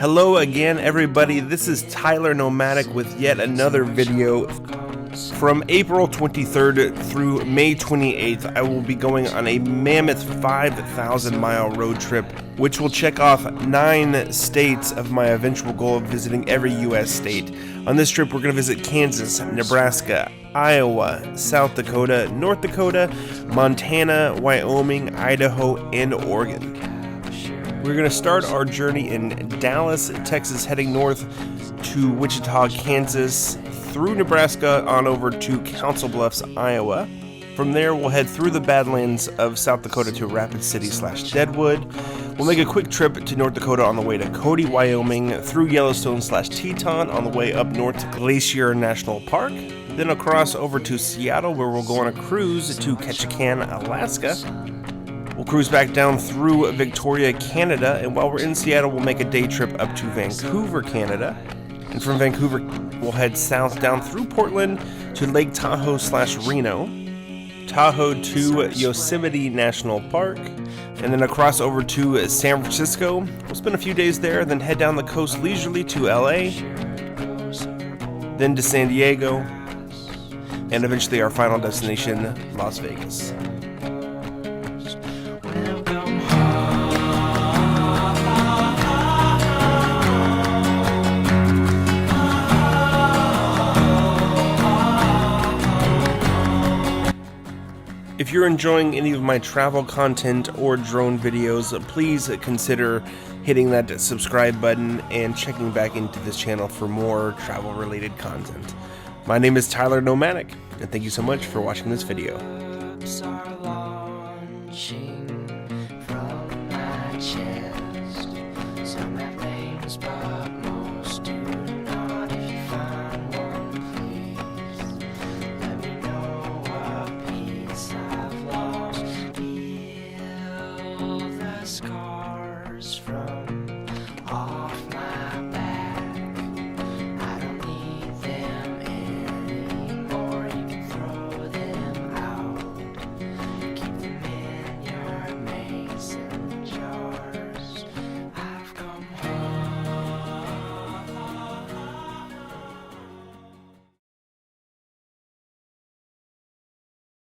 Hello again, everybody. This is Tyler Nomadic with yet another video. From April 23rd through May 28th, I will be going on a mammoth 5,000-mile road trip, which will check off 9 states of my eventual goal of visiting every U.S. state. On this trip, we're going to visit Kansas, Nebraska, Iowa, South Dakota, North Dakota, Montana, Wyoming, Idaho, and Oregon. We're going to start our journey in Dallas, Texas, heading north to Wichita, Kansas, through Nebraska on over to Council Bluffs, Iowa. From there, we'll head through the Badlands of South Dakota to Rapid City/Deadwood. We'll make a quick trip to North Dakota on the way to Cody, Wyoming, through Yellowstone/Teton on the way up north to Glacier National Park. Then across over to Seattle, where we'll go on a cruise to Ketchikan, Alaska. We'll cruise back down through Victoria, Canada, and while we're in Seattle, we'll make a day trip up to Vancouver, Canada. And from Vancouver, we'll head south down through Portland to Lake Tahoe/Reno, Tahoe to Yosemite National Park, and then across over to San Francisco. We'll spend a few days there, then head down the coast leisurely to LA, then to San Diego, and eventually our final destination, Las Vegas. If you're enjoying any of my travel content or drone videos, please consider hitting that subscribe button and checking back into this channel for more travel-related content. My name is Tyler Nomadic, and thank you so much for watching this video. From my chest.